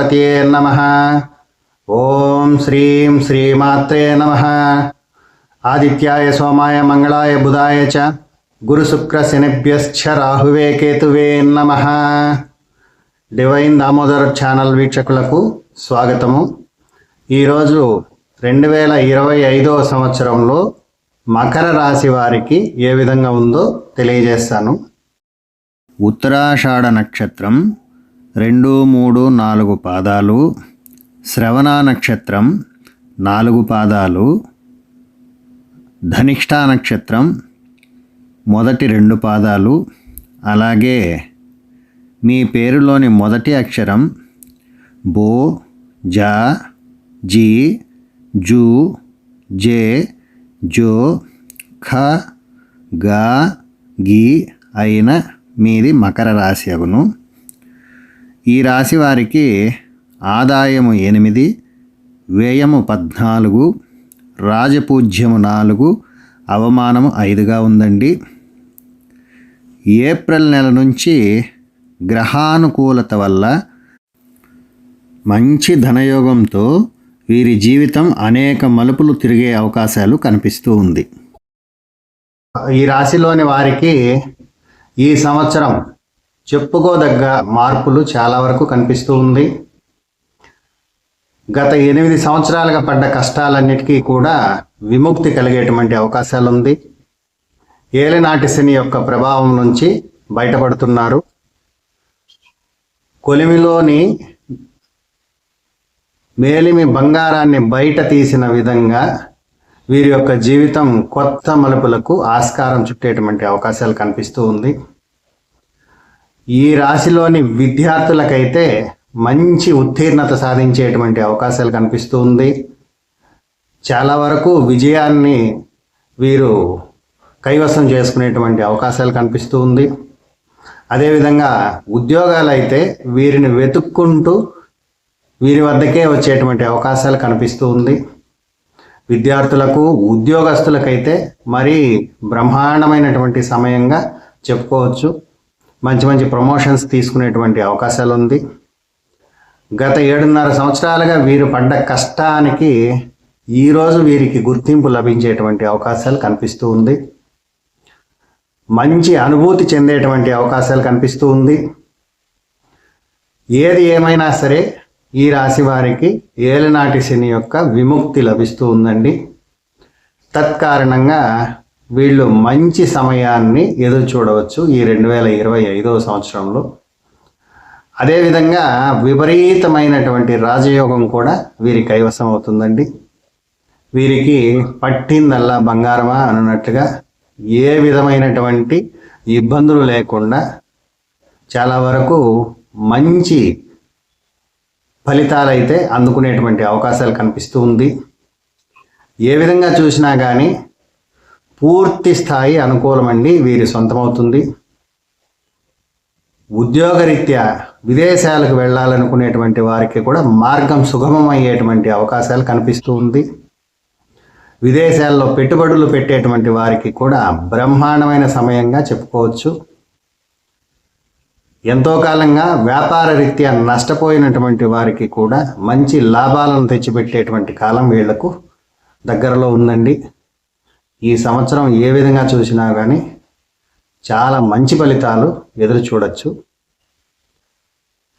గణపతియే నమః. ఓం శ్రీం శ్రీమాత్రే నమః. ఆదిత్యాయ సోమాయ మంగళాయ బుధాయ చ గురు శుక్ర శనిభ్యశ్చ రాహువే కేతువే నమః. డివైన్ దామోదర్ ఛానల్ వీక్షకులకు స్వాగతము. ఈరోజు 2025 సంవత్సరంలో మకర రాశి వారికి ఏ విధంగా ఉందో తెలియజేస్తాను. ఉత్తరాషాఢ నక్షత్రం 2, 3, 4 పాదాలు, శ్రవణ నక్షత్రం 4 పాదాలు, ధనిష్ఠా నక్షత్రం మొదటి 2 పాదాలు, అలాగే మీ పేరులోని మొదటి అక్షరం బో, జా, జీ, జూ, జే, జో, ఖ, గా, గి అయిన మీది మకర రాశి అగును. ఈ రాశి వారికి ఆదాయము 8, వ్యయము 14, రాజపూజ్యము 4, అవమానము 5గా ఉందండి. ఏప్రిల్ నెల నుంచి గ్రహానుకూలత వల్ల మంచి ధనయోగంతో వీరి జీవితం అనేక మలుపులు తిరిగే అవకాశాలు కనిపిస్తూ ఉంది. ఈ రాశిలోని వారికి ఈ సంవత్సరం చెప్పుకోదగ్గ మార్పులు చాలా వరకు కనిపిస్తూ ఉంది. గత 8 సంవత్సరాలుగా పడ్డ కష్టాలన్నిటికీ కూడా విముక్తి కలిగేటువంటి అవకాశాలు ఉంది. ఏలినాటి శని యొక్క ప్రభావం నుంచి బయటపడుతున్నారు. కొలిమిలోని మేలిమి బంగారాన్ని బయట తీసిన విధంగా వీరి యొక్క జీవితం కొత్త మలుపులకు ఆస్కారం చుట్టేటువంటి అవకాశాలు కనిపిస్తూ ఉంది. ఈ రాశిలోని విద్యార్థులకైతే మంచి ఉత్తీర్ణత సాధించేటువంటి అవకాశాలు కనిపిస్తూ ఉంది. చాలా వరకు విజయాన్ని వీరు కైవసం చేసుకునేటువంటి అవకాశాలు కనిపిస్తూ ఉంది. అదేవిధంగా ఉద్యోగాలు అయితే వీరిని వెతుక్కుంటూ వీరి వద్దకే వచ్చేటువంటి అవకాశాలు కనిపిస్తూ ఉంది. విద్యార్థులకు, ఉద్యోగస్తులకైతే మరీ బ్రహ్మాండమైనటువంటి సమయంగా చెప్పుకోవచ్చు. మంచి మంచి ప్రమోషన్స్ తీసుకునేటువంటి అవకాశాలు ఉంది. గత 7.5 సంవత్సరాలుగా వీరు పడ్డ కష్టానికి ఈరోజు వీరికి గుర్తింపు లభించేటువంటి అవకాశాలు కనిపిస్తూ ఉంది. మంచి అనుభూతి చెందేటువంటి అవకాశాలు కనిపిస్తూ ఉంది. ఏది ఏమైనా సరే ఈ రాశి వారికి ఏలినాటి శని యొక్క విముక్తి లభిస్తూ ఉందండి. తత్కారణంగా వీళ్ళు మంచి సమయాన్ని ఎదురు చూడవచ్చు ఈ 2025 సంవత్సరంలో. అదేవిధంగా విపరీతమైనటువంటి రాజయోగం కూడా వీరి కైవసం అవుతుందండి. వీరికి పట్టిందల్లా బంగారమా అన్నట్టుగా ఏ విధమైనటువంటి ఇబ్బందులు లేకుండా చాలా వరకు మంచి ఫలితాలైతే అందుకునేటువంటి అవకాశాలు కనిపిస్తూ ఉంది. ఏ విధంగా చూసినా కానీ పూర్తి స్థాయి అనుకూలమండి వీరి సొంతమవుతుంది. ఉద్యోగరీత్యా విదేశాలకు వెళ్ళాలనుకునేటువంటి వారికి కూడా మార్గం సుగమమయ్యేటువంటి అవకాశాలు కనిపిస్తూ ఉంది. విదేశాల్లో పెట్టుబడులు పెట్టేటువంటి వారికి కూడా బ్రహ్మాండమైన సమయంగా చెప్పుకోవచ్చు. ఎంతో కాలంగా వ్యాపార రీత్యా నష్టపోయినటువంటి వారికి కూడా మంచి లాభాలను తెచ్చిపెట్టేటువంటి కాలం వీళ్లకు దగ్గరలో ఉందండి. ఈ సంవత్సరం ఏ విధంగా చూసినా కానీ చాలా మంచి ఫలితాలు ఎదురు చూడొచ్చు.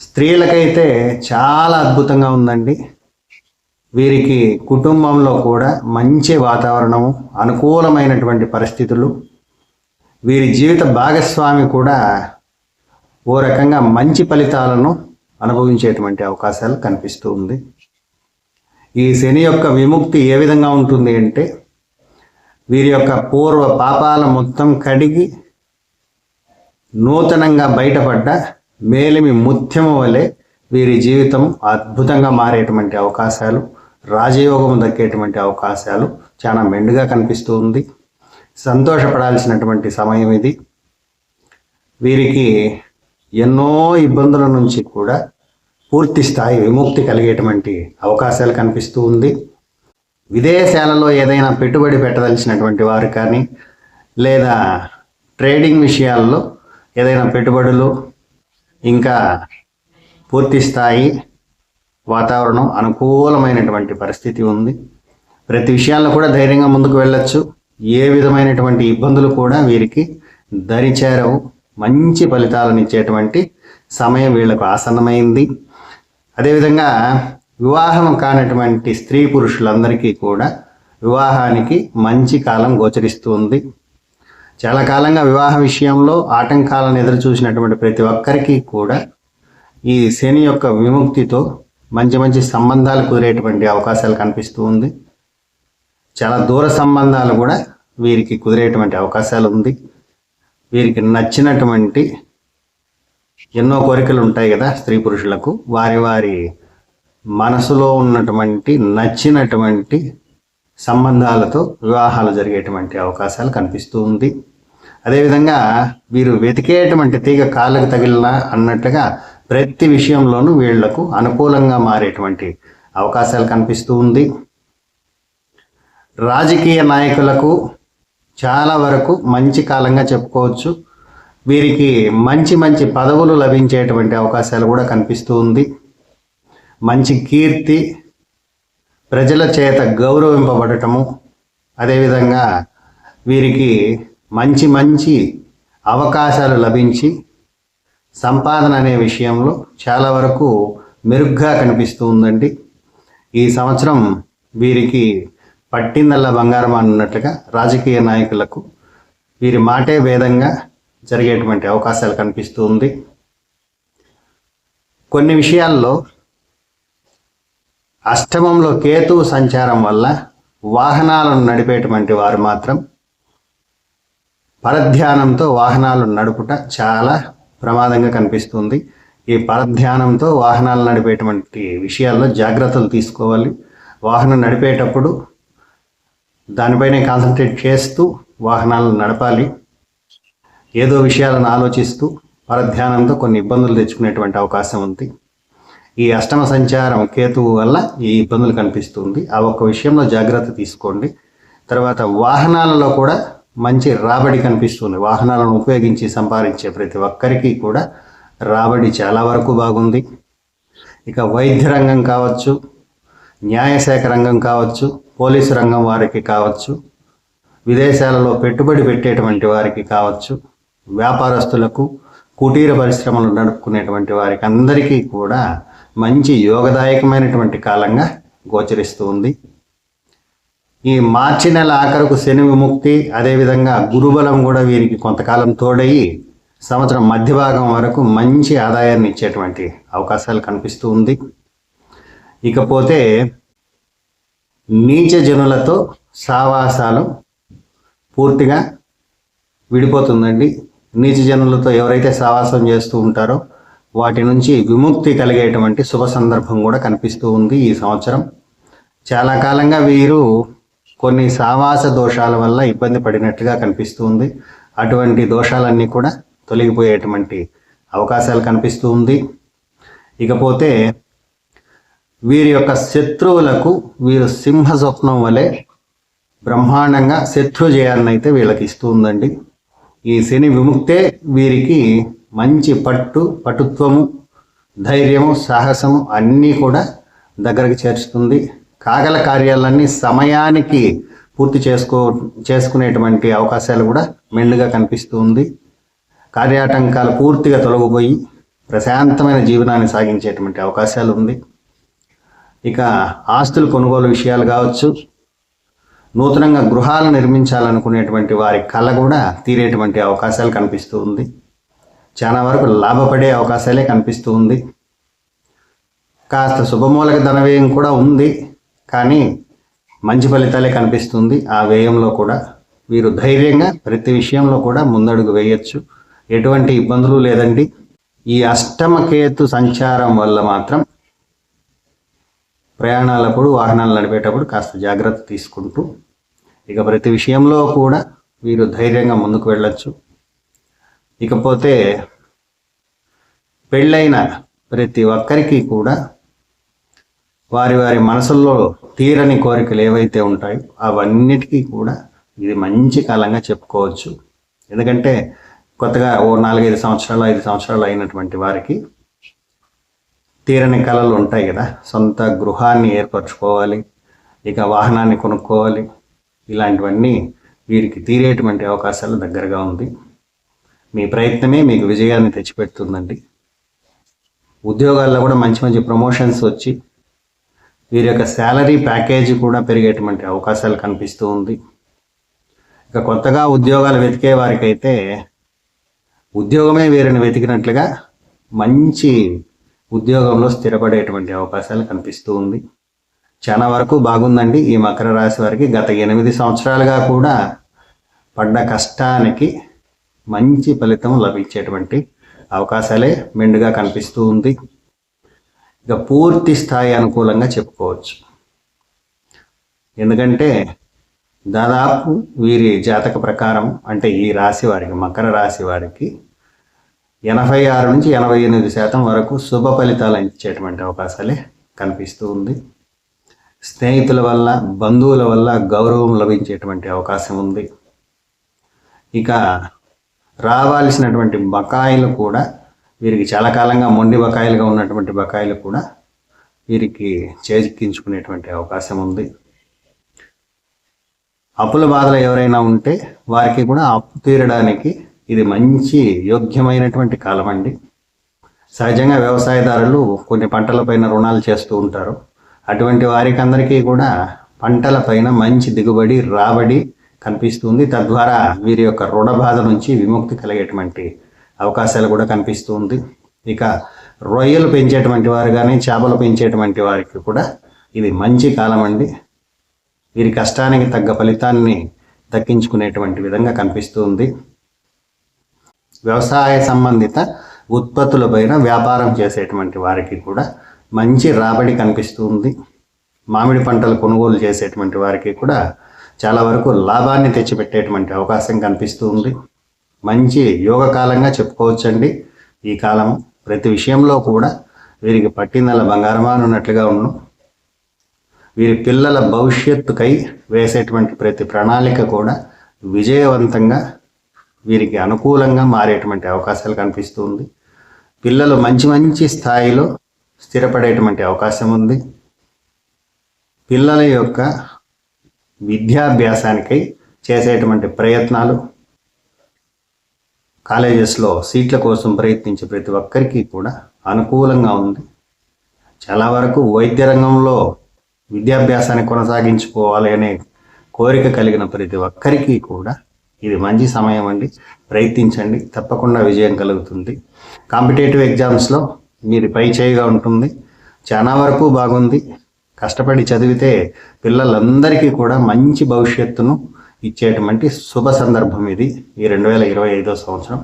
స్త్రీలకైతే చాలా అద్భుతంగా ఉందండి. వీరికి కుటుంబంలో కూడా మంచి వాతావరణము, అనుకూలమైనటువంటి పరిస్థితులు, వీరి జీవిత భాగస్వామి కూడా ఓ రకంగా మంచి ఫలితాలను అనుభవించేటువంటి అవకాశాలు కనిపిస్తూ ఉంది. ఈ శని యొక్క విముక్తి ఏ విధంగా ఉంటుంది అంటే వీరి యొక్క పూర్వ పాపాల మొత్తం కడిగి నూతనంగా బయటపడ్డ మేలిమి ముత్యము వలె వీరి జీవితం అద్భుతంగా మారేటువంటి అవకాశాలు, రాజయోగం దక్కేటువంటి అవకాశాలు చాలా మెండుగా కనిపిస్తూ ఉంది. సంతోషపడాల్సినటువంటి సమయం ఇది. వీరికి ఎన్నో ఇబ్బందుల నుంచి కూడా పూర్తి స్థాయి విముక్తి కలిగేటువంటి అవకాశాలు కనిపిస్తూ ఉంది. విదేశాలలో ఏదైనా పెట్టుబడి పెట్టదలిచినటువంటి వారు కానీ, లేదా ట్రేడింగ్ విషయాల్లో ఏదైనా పెట్టుబడులు, ఇంకా పూర్తి స్థాయి వాతావరణం అనుకూలమైనటువంటి పరిస్థితి ఉంది. ప్రతి విషయాల్లో కూడా ధైర్యంగా ముందుకు వెళ్ళొచ్చు. ఏ విధమైనటువంటి ఇబ్బందులు కూడా వీరికి దరిచేరవు. మంచి ఫలితాలను ఇచ్చేటువంటి సమయం వీళ్లకు ఆసన్నమైంది. అదేవిధంగా వివాహం కానటువంటి స్త్రీ పురుషులందరికీ కూడా వివాహానికి మంచి కాలం గోచరిస్తుంది. చాలా కాలంగా వివాహ విషయంలో ఆటంకాలను ఎదురు చూసినటువంటి ప్రతి ఒక్కరికి కూడా ఈ శని యొక్క విముక్తితో మంచి మంచి సంబంధాలు కుదిరేటువంటి అవకాశాలు కనిపిస్తూ ఉంది. చాలా దూర సంబంధాలు కూడా వీరికి కుదిరేటువంటి అవకాశాలు ఉంది. వీరికి నచ్చినటువంటి ఎన్నో కోరికలు ఉంటాయి కదా స్త్రీ పురుషులకు, వారి వారి మనసులో ఉన్నటువంటి నచ్చినటువంటి సంబంధాలతో వివాహాలు జరిగేటువంటి అవకాశాలు కనిపిస్తూ ఉంది. అదేవిధంగా వీరు వెతికేటువంటి తీగ కాళ్ళకు తగిలిన అన్నట్టుగా ప్రతి విషయంలోనూ వీళ్లకు అనుకూలంగా మారేటువంటి అవకాశాలు కనిపిస్తూ ఉంది. రాజకీయ నాయకులకు చాలా వరకు మంచి కాలంగా చెప్పుకోవచ్చు. వీరికి మంచి మంచి పదవులు లభించేటువంటి అవకాశాలు కూడా కనిపిస్తూ ఉంది. మంచి కీర్తి, ప్రజల చేత గౌరవింపబడటము, అదేవిధంగా వీరికి మంచి మంచి అవకాశాలు లభించి సంపాదన అనే విషయంలో చాలా వరకు మెరుగ్గా కనిపిస్తూ ఉందండి. ఈ సంవత్సరం వీరికి పట్టిందల్లా బంగారం అన్నట్టుగా రాజకీయ నాయకులకు వీరి మాటే వేదంగా జరిగేటువంటి అవకాశాలు కనిపిస్తూ ఉంది. కొన్ని విషయాల్లో అష్టమంలో కేతువు సంచారం వల్ల వాహనాలను నడిపేటువంటి వారు మాత్రం పరధ్యానంతో వాహనాలు నడుపుట చాలా ప్రమాదంగా కనిపిస్తుంది. ఈ పరధ్యానంతో వాహనాలు నడిపేటువంటి విషయాల్లో జాగ్రత్తలు తీసుకోవాలి. వాహనం నడిపేటప్పుడు దానిపైనే కాన్సన్ట్రేట్ చేస్తూ వాహనాలను నడపాలి. ఏదో విషయాలను ఆలోచిస్తూ పరధ్యానంతో కొన్ని ఇబ్బందులు తెచ్చుకునేటువంటి అవకాశం ఉంది. ఈ అష్టమ సంచారం కేతువు వల్ల ఈ ఇబ్బందులు కనిపిస్తుంది. ఆ ఒక్క విషయంలో జాగ్రత్త తీసుకోండి. తర్వాత వాహనాలలో కూడా మంచి రాబడి కనిపిస్తుంది. వాహనాలను ఉపయోగించి సంపాదించే ప్రతి ఒక్కరికి కూడా రాబడి చాలా వరకు బాగుంది. ఇక వైద్య రంగం కావచ్చు, న్యాయశాఖ రంగం కావచ్చు, పోలీసు రంగం వారికి కావచ్చు, విదేశాలలో పెట్టుబడి పెట్టేటువంటి వారికి కావచ్చు, వ్యాపారస్తులకు, కుటీర పరిశ్రమలు నడుపుకునేటువంటి వారికి అందరికీ కూడా మంచి యోగదాయకమైనటువంటి కాలంగా గోచరిస్తూ ఉంది. ఈ మార్చి నెల ఆఖరుకు శని విముక్తి, అదేవిధంగా గురుబలం కూడా వీరికి కొంతకాలం తోడయి సంవత్సరం మధ్య భాగం వరకు మంచి ఆదాయాన్ని ఇచ్చేటువంటి అవకాశాలు కనిపిస్తూ ఉంది. ఇకపోతే నీచ జనులతో సావాసాలు పూర్తిగా విడిపోతుందండి. నీచ జనులతో ఎవరైతే సావాసం చేస్తూ ఉంటారో వాటి నుంచి విముక్తి కలిగేటువంటి శుభ సందర్భం కూడా కనిపిస్తూ ఉంది. ఈ సంవత్సరం చాలా కాలంగా వీరు కొన్ని సావాస దోషాల వల్ల ఇబ్బంది పడినట్టుగా కనిపిస్తూ ఉంది. అటువంటి దోషాలన్నీ కూడా తొలగిపోయేటువంటి అవకాశాలు కనిపిస్తూ ఉంది. ఇకపోతే వీరి యొక్క శత్రువులకు వీరు సింహ స్వప్నం వలె బ్రహ్మాండంగా శత్రు జయాన్ని అయితే వీళ్ళకి ఇస్తూ ఉందండి. ఈ శని విముక్తే వీరికి మంచి పటుత్వము, ధైర్యము, సాహసము అన్నీ కూడా దగ్గరకు చేర్చుతుంది. కాగల కార్యాలన్నీ సమయానికి పూర్తి చేసుకునేటువంటి అవకాశాలు కూడా మెండుగా కనిపిస్తూ ఉంది. కార్యాటంకాలు పూర్తిగా తొలగిపోయి ప్రశాంతమైన జీవనాన్ని సాగించేటువంటి అవకాశాలు ఉంది. ఇక ఆస్తుల కొనుగోలు విషయాలు కావచ్చు, నూతనంగా గృహాలు నిర్మించాలనుకునేటువంటి వారి కళ కూడా తీరేటువంటి అవకాశాలు కనిపిస్తూ ఉంది. చాలా వరకు లాభపడే అవకాశాలే కనిపిస్తూ ఉంది. కాస్త శుభమూలక ధన వ్యయం కూడా ఉంది, కానీ మంచి ఫలితాలే కనిపిస్తుంది. ఆ వ్యయంలో కూడా వీరు ధైర్యంగా ప్రతి విషయంలో కూడా ముందడుగు వేయచ్చు. ఎటువంటి ఇబ్బందులు లేదండి. ఈ అష్టమకేతు సంచారం వల్ల మాత్రం ప్రయాణాలప్పుడు, వాహనాలు నడిపేటప్పుడు కాస్త జాగ్రత్త తీసుకుంటూ ఇక ప్రతి విషయంలో కూడా వీరు ధైర్యంగా ముందుకు వెళ్ళచ్చు. ఇకపోతే పెళ్ళైన ప్రతి ఒక్కరికి కూడా వారి వారి మనసుల్లో తీరని కోరికలు ఏవైతే ఉంటాయో అవన్నిటికీ కూడా ఇది మంచి కాలంగా చెప్పుకోవచ్చు. ఎందుకంటే కొత్తగా ఓ 4-5 సంవత్సరాలు 5 సంవత్సరాలు అయినటువంటి వారికి తీరని కళలు ఉంటాయి కదా, సొంత గృహాన్ని ఏర్పరచుకోవాలి, ఇక వాహనాన్ని కొనుక్కోవాలి, ఇలాంటివన్నీ వీరికి తీరేటువంటి అవకాశాలు దగ్గరగా ఉంది. మీ ప్రయత్నమే మీకు విజయాన్ని తెచ్చిపెడుతుందండి. ఉద్యోగాల్లో కూడా మంచి మంచి ప్రమోషన్స్ వచ్చి వీరి యొక్క శాలరీ ప్యాకేజీ కూడా పెరిగేటువంటి అవకాశాలు కనిపిస్తూ ఉంది. ఇక కొత్తగా ఉద్యోగాలు వెతికే వారికైతే ఉద్యోగమే వీరిని వెతికినట్లుగా మంచి ఉద్యోగంలో స్థిరపడేటువంటి అవకాశాలు కనిపిస్తూ ఉంది. చాలా వరకు బాగుందండి ఈ మకర రాశి వారికి. గత 8 సంవత్సరాలుగా కూడా పడ్డ కష్టానికి మంచి ఫలితం లభించేటువంటి అవకాశాలే మెండుగా కనిపిస్తూ ఉంది. ఇక పూర్తి స్థాయి అనుకూలంగా చెప్పుకోవచ్చు. ఎందుకంటే దాదాపు వీరి జాతక ప్రకారం అంటే ఈ రాశి వారికి, మకర రాశి వారికి 86 నుంచి 88% వరకు శుభ ఫలితాలు ఇచ్చేటువంటి అవకాశాలే కనిపిస్తూ ఉంది. స్నేహితుల వల్ల, బంధువుల వల్ల గౌరవం లభించేటువంటి అవకాశం ఉంది. ఇక రావాల్సినటువంటి బకాయిలు కూడా వీరికి చాలా కాలంగా మొండి బకాయిలుగా ఉన్నటువంటి బకాయిలు కూడా వీరికి చేజిక్కించుకునేటువంటి అవకాశం ఉంది. అప్పుల బాధలు ఎవరైనా ఉంటే వారికి కూడా అప్పు తీరడానికి ఇది మంచి యోగ్యమైనటువంటి కాలం అండి. సహజంగా వ్యవసాయదారులు కొన్ని పంటలపైన రుణాలు చేస్తూ ఉంటారు. అటువంటి వారికి అందరికీ కూడా పంటలపైన మంచి దిగుబడి, రాబడి కనిపిస్తుంది. తద్వారా వీరి యొక్క రుణ బాధ నుంచి విముక్తి కలిగేటువంటి అవకాశాలు కూడా కనిపిస్తుంది. ఇక రొయ్యలు పెంచేటువంటి వారు కానీ, చేపలు పెంచేటువంటి వారికి కూడా ఇది మంచి కాలం అండి. వీరి కష్టానికి తగ్గ ఫలితాన్ని దక్కించుకునేటువంటి విధంగా కనిపిస్తుంది. వ్యవసాయ సంబంధిత ఉత్పత్తులపైన వ్యాపారం చేసేటువంటి వారికి కూడా మంచి రాబడి కనిపిస్తుంది. మామిడి పంటలు కొనుగోలు చేసేటువంటి వారికి కూడా చాలా వరకు లాభాన్ని తెచ్చిపెట్టేటువంటి అవకాశం కనిపిస్తుంది. మంచి యోగకాలంగా చెప్పుకోవచ్చండి ఈ కాలం. ప్రతి విషయంలో కూడా వీరికి పట్టిందల బంగారమాను ఉన్నట్లుగా ఉన్నాం. వీరి పిల్లల భవిష్యత్తుకై వేసేటువంటి ప్రతి ప్రణాళిక కూడా విజయవంతంగా వీరికి అనుకూలంగా మారేటువంటి అవకాశాలు కనిపిస్తుంది. పిల్లలు మంచి మంచి స్థాయిలో స్థిరపడేటువంటి అవకాశం ఉంది. పిల్లల యొక్క విద్యాభ్యాసానికై చేసేటువంటి ప్రయత్నాలు, కాలేజెస్లో సీట్ల కోసం ప్రయత్నించే ప్రతి ఒక్కరికి కూడా అనుకూలంగా ఉంది. చాలా వరకు వైద్య రంగంలో విద్యాభ్యాసాన్ని కొనసాగించుకోవాలి అనే కోరిక కలిగిన ప్రతి ఒక్కరికి కూడా ఇది మంచి సమయం అండి. ప్రయత్నించండి, తప్పకుండా విజయం కలుగుతుంది. కాంపిటేటివ్ ఎగ్జామ్స్లో మీరు పై చేయిగా ఉంటుంది. చాలా వరకు బాగుంది. కష్టపడి చదివితే పిల్లలందరికీ కూడా మంచి భవిష్యత్తును ఇచ్చేటువంటి శుభ సందర్భం ఇది ఈ 2025 సంవత్సరం.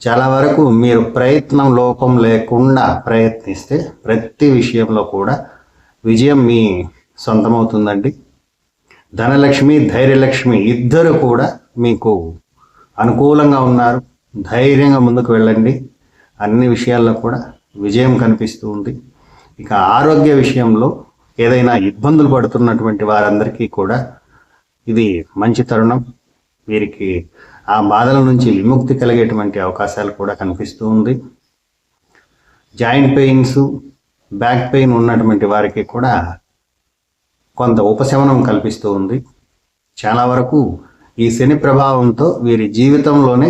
చాలా వరకు మీరు ప్రయత్నం లోపం లేకుండా ప్రయత్నిస్తే ప్రతి విషయంలో కూడా విజయం మీ సొంతమవుతుందండి. ధనలక్ష్మి, ధైర్యలక్ష్మి ఇద్దరు కూడా మీకు అనుకూలంగా ఉన్నారు. ధైర్యంగా ముందుకు వెళ్ళండి. అన్ని విషయాల్లో కూడా విజయం కనిపిస్తూ ఉంది. ఇక ఆరోగ్య విషయంలో ఏదైనా ఇబ్బందులు పడుతున్నటువంటి వారందరికీ కూడా ఇది మంచి తరుణం. వీరికి ఆ బాధల నుంచి విముక్తి కలిగేటువంటి అవకాశాలు కూడా కనిపిస్తూ ఉంది. జాయింట్ పెయిన్స్, బ్యాక్ పెయిన్ ఉన్నటువంటి వారికి కూడా కొంత ఉపశమనం కల్పిస్తూ ఉంది. చాలా వరకు ఈ శని ప్రభావంతో వీరి జీవితంలోనే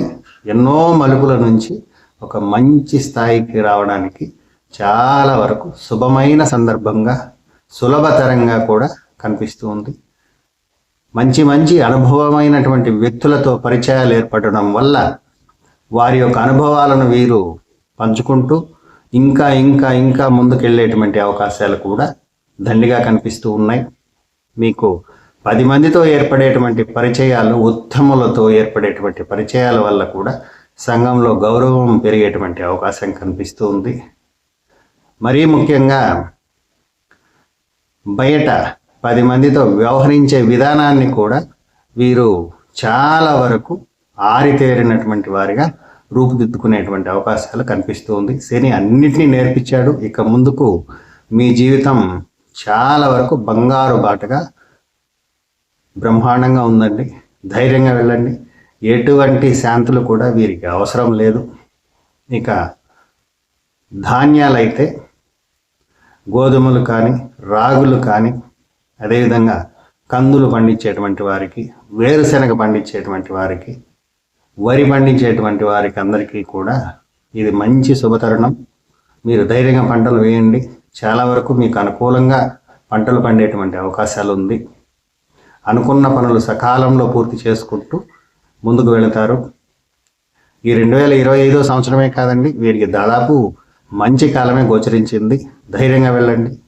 ఎన్నో మలుపుల నుంచి ఒక మంచి స్థాయికి రావడానికి చాలా వరకు శుభమైన సందర్భంగా, సులభతరంగా కూడా కనిపిస్తూ ఉంది. మంచి మంచి అనుభవమైనటువంటి వ్యక్తులతో పరిచయాలు ఏర్పడడం వల్ల వారి యొక్క అనుభవాలను వీరు పంచుకుంటూ ఇంకా ఇంకా ఇంకా ముందుకెళ్ళేటువంటి అవకాశాలు కూడా దండిగా కనిపిస్తూ ఉన్నాయి. మీకు 10 మందితో ఏర్పడేటువంటి పరిచయాలు, ఉత్తములతో ఏర్పడేటువంటి పరిచయాల వల్ల కూడా సంఘంలో గౌరవం పెరిగేటువంటి అవకాశం కనిపిస్తూ ఉంది. మరీ ముఖ్యంగా బయట 10 మందితో వ్యవహరించే విధానాన్ని కూడా వీరు చాలా వరకు ఆరితేరినటువంటి వారిగా రూపుదిద్దుకునేటువంటి అవకాశాలు కనిపిస్తూ ఉంది. శని అన్నిటినీ నేర్పించాడు. ఇక ముందుకు మీ జీవితం చాలా వరకు బంగారు బాటగా బ్రహ్మాండంగా ఉందండి. ధైర్యంగా వెళ్ళండి. ఎటువంటి శాంతులు కూడా వీరికి అవసరం లేదు. ఇక ధాన్యాలైతే గోధుమలు కానీ, రాగులు కానీ, అదేవిధంగా కందులు పండించేటువంటి వారికి, వేరుశెనగ పండించేటువంటి వారికి, వరి పండించేటువంటి వారికి అందరికీ కూడా ఇది మంచి శుభతరుణం. మీరు ధైర్యంగా పంటలు వేయండి. చాలా వరకు మీకు అనుకూలంగా పంటలు పండేటువంటి అవకాశాలు ఉంది. అనుకున్న పనులు సకాలంలో పూర్తి చేసుకుంటూ ముందుకు వెళతారు. ఈ 2025 సంవత్సరమే కాదండి, వీరికి దాదాపు మంచి కాలమే గోచరించింది. ధైర్యంగా వెళ్ళండి.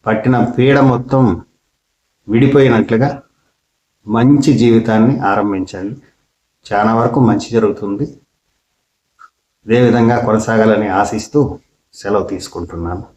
పట్టిన పీడ మొత్తం విడిపోయినట్లుగా మంచి జీవితాన్ని ఆరంభించండి. చాలా వరకు మంచి జరుగుతుంది. ఇదే విధంగా కొనసాగాలని ఆశిస్తూ సెలవు తీసుకుంటున్నాను.